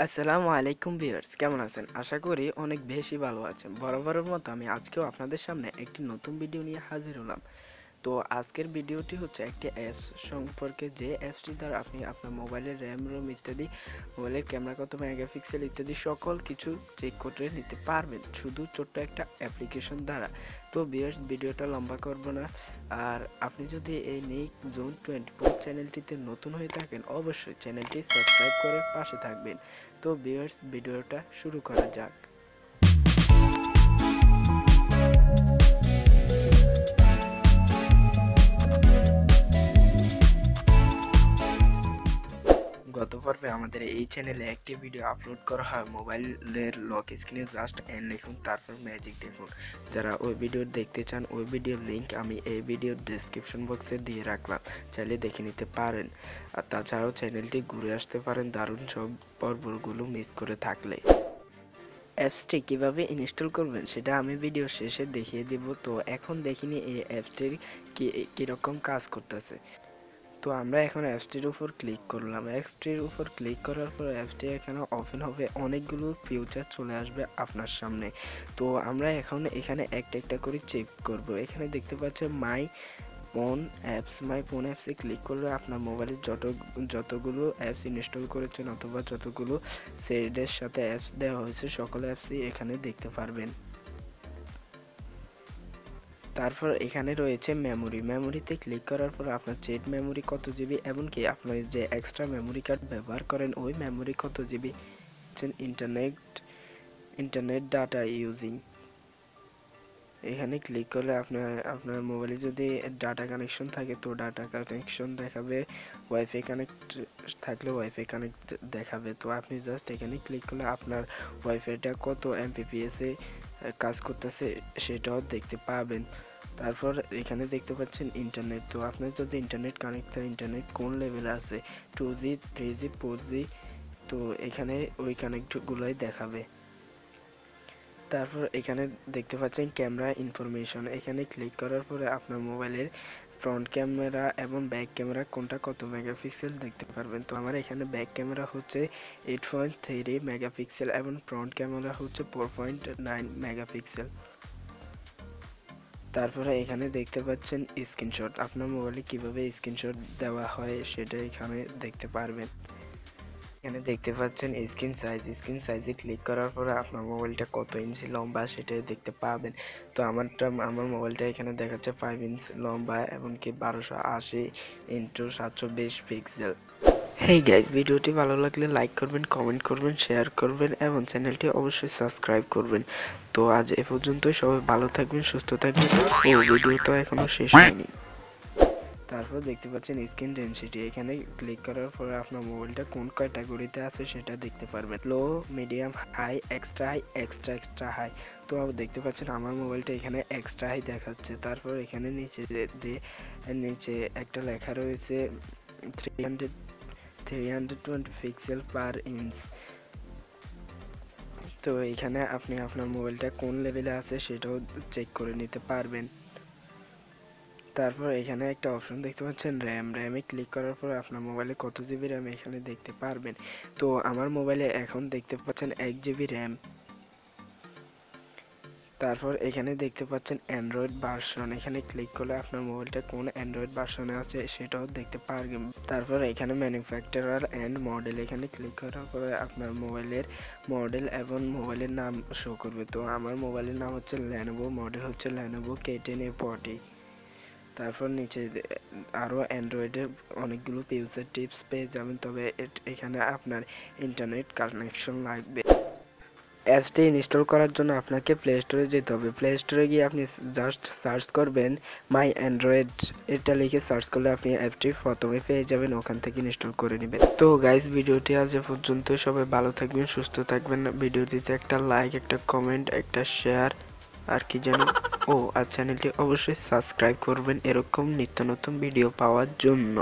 আসসালামু আলাইকুম ভিউয়ার্স, কেমন আছেন? আশা করি অনেক বেশি ভালো আছেন। বরাবরের মতো আমি আজকেও আপনাদের সামনে একটি নতুন ভিডিও নিয়ে হাজির হলাম। তো আজকের ভিডিওটি হচ্ছে একটি অ্যাপস সম্পর্কে, যে অ্যাপসটি দ্বারা আপনি আপনার মোবাইলের র্যাম রোম ইত্যাদি, মোবাইলের ক্যামেরা কত মেগাপিক্সেল ইত্যাদি সকল কিছু চেক করে নিতে পারবেন শুধু ছোট্ট একটা অ্যাপ্লিকেশন দ্বারা। তো ভিউয়ার্স, ভিডিওটা লম্বা করব না। আর আপনি যদি এই নিকজোন 24 চ্যানেলটিতে নতুন হয়ে থাকেন, অবশ্যই চ্যানেলটি সাবস্ক্রাইব করে পাশে থাকবেন। তো ভিউয়ার্স, ভিডিওটা শুরু করা যাক। গত পর্বে আমাদের এই চ্যানেলে একটি ভিডিও আপলোড করা হয় মোবাইলের লক স্ক্রিনে জাস্ট এন লিখুন, তারপর ম্যাজিক দেখুন। যারা ওই ভিডিও দেখতে চান, ওই ভিডিওর লিঙ্ক আমি এই ভিডিওর ডেসক্রিপশন বক্সে দিয়ে রাখলাম, চাইলে দেখে নিতে পারেন। আর তাছাড়াও চ্যানেলটি ঘুরে আসতে পারেন দারুণ সব পর্বগুলো মিস করে থাকলে। অ্যাপসটি কিভাবে ইনস্টল করবেন সেটা আমি ভিডিও শেষে দেখিয়ে দিব। তো এখন দেখিনি এই অ্যাপসটির কীরকম কাজ করতেছে। তো আমরা এখন অ্যাপসটির উপর ক্লিক করলাম। অ্যাপসটির উপর ক্লিক করার পর অ্যাপসটি এখানে ওপেন হবে, অনেকগুলো ফিউচার চলে আসবে আপনার সামনে। তো আমরা এখন এখানে একটা একটা করে চেক করব। এখানে দেখতে পাচ্ছেন মাই ফোন অ্যাপসে ক্লিক করলে আপনার মোবাইলে যতগুলো অ্যাপস ইনস্টল করেছেন অথবা যতগুলো সেটের সাথে অ্যাপস দেওয়া হয়েছে সকল অ্যাপসই এখানে দেখতে পারবেন। তারপর এখানে রয়েছে মেমোরিতে ক্লিক করার পর আপনার চেট মেমোরি কত জিবি, এমনকি আপনার যে এক্সট্রা মেমোরি কার্ড ব্যবহার করেন ওই মেমোরি কত জিবি, ইন্টারনেট ডাটা ইউজিং। এখানে ক্লিক করলে আপনার মোবাইলে যদি ডাটা কানেকশন থাকে তো ডাটা কানেকশন দেখাবে, ওয়াইফাই কানেক্ট থাকলে ওয়াইফাই কানেক্ট দেখাবে। তো আপনি জাস্ট এখানে ক্লিক করলে আপনার ওয়াইফাইটা কত এমপিপিএস এ কাজ করতেছে সেটাও দেখতে পাবেন। তারপর এখানে দেখতে পাচ্ছেন ইন্টারনেট। তো আপনার যদি ইন্টারনেট কানেক্ট হয়, ইন্টারনেট কোন লেভেলে আছে, 2G 3G 4G, তো এখানে ওই কানেক্টগুলোই দেখাবে। তারপর এখানে দেখতে পাচ্ছেন ক্যামেরা ইনফরমেশন। এখানে ক্লিক করার পরে আপনার মোবাইলের ফ্রন্ট ক্যামেরা এবং ব্যাক ক্যামেরা কোনটা কত মেগাপিক্সেল দেখতে পারবেন। তো আমার এখানে ব্যাক ক্যামেরা হচ্ছে 8.3 মেগাপিক্সেল এবং ফ্রন্ট ক্যামেরা হচ্ছে 4.9 মেগাপিক্সেল। তারপরে এখানে দেখতে পাচ্ছেন স্ক্রিনশট। আপনার মোবাইলে কিভাবে স্ক্রিনশট দেওয়া হয় সেটা এখানে দেখতে পারবেন। এখানে দেখতে পাচ্ছেন স্ক্রিন সাইজে ক্লিক করার পরে আপনার মোবাইলটা কত ইঞ্চি লম্বা সেটাই দেখতে পাবেন। তো আমার মোবাইলটা এখানে দেখাচ্ছে 5 ইঞ্চ লম্বা, এমনকি 1280 ইন্টু 720 পিক্সেল। হেই গাইজ, ভিডিওটি ভালো লাগলে লাইক করবেন, কমেন্ট করবেন, শেয়ার করবেন এবং চ্যানেলটি অবশ্যই সাবস্ক্রাইব করবেন। তো আজ এ পর্যন্তই, সবাই ভালো থাকবেন, সুস্থ থাকবেন। ভিডিও তো এখনো শেষ হয়নি। তারপর দেখতে পাচ্ছেন স্ক্রিন ডেনসিটি। এখানে ক্লিক করার পরে আপনার মোবাইলটা কোন ক্যাটাগরিতে আছে সেটা দেখতে পারবেন, low, medium, high, extra high, extra high. তো দেখতে পাচ্ছেন আমার মোবাইলটা এখানে এক্সট্রা হাই দেখাচ্ছে। তারপর এখানে নিচে একটা লেখা রয়েছে 320 পিক্সেল পার ইঞ্চ। তো এখানে আপনি আপনার মোবাইলটা কোন লেভেলে আছে সেটাও চেক করে নিতে পারবেন। তারপর এখানে একটা অপশন দেখতে পাচ্ছেন র্যামে ক্লিক করার পর আপনার মোবাইলে কত জিবি র্যাম এখানে দেখতে পারবেন। তো আমার মোবাইলে এখন দেখতে পাচ্ছেন 1 GB র্যাম। তারপর এখানে দেখতে পাচ্ছেন অ্যান্ড্রয়েড ভার্সন। এখানে ক্লিক করলে আপনার মোবাইলটা কোন অ্যান্ড্রয়েড ভার্সনে আছে সেটাও দেখতে পারবেন। তারপর এখানে ম্যানুফ্যাকচারার অ্যান্ড মডেল, এখানে ক্লিক করার পরে আপনার মোবাইলের মডেল এবং মোবাইলের নাম শো করবে। তো আমার মোবাইলের নাম হচ্ছে ল্যানোভো, মডেল হচ্ছে ল্যানোভো K10A40। তারপর নিচে আরও অ্যান্ড্রয়েডের অনেকগুলো ইউজার টিপস পেয়ে যাবেন, তবে এখানে আপনার ইন্টারনেট কানেকশন লাগবে। অ্যাপসটি ইনস্টল করার জন্য আপনাকে প্লে স্টোরে যেতে হবে। প্লে স্টোরে গিয়ে আপনি জাস্ট সার্চ করবেন মাই অ্যান্ড্রয়েড, এটা লিখে সার্চ করলে আপনি অ্যাপটি প্রথমে পেয়ে যাবেন, ওখান থেকে ইনস্টল করে নেবেন। তো গাইস, ভিডিওটি আজ এ পর্যন্ত। সবাই ভালো থাকবেন, সুস্থ থাকবেন। ভিডিওটিতে একটা লাইক, একটা কমেন্ট, একটা শেয়ার, আর কি যেন, আর চ্যানেলটি অবশ্যই সাবস্ক্রাইব করবেন এরকম নিত্য নতুন ভিডিও পাওয়ার জন্য।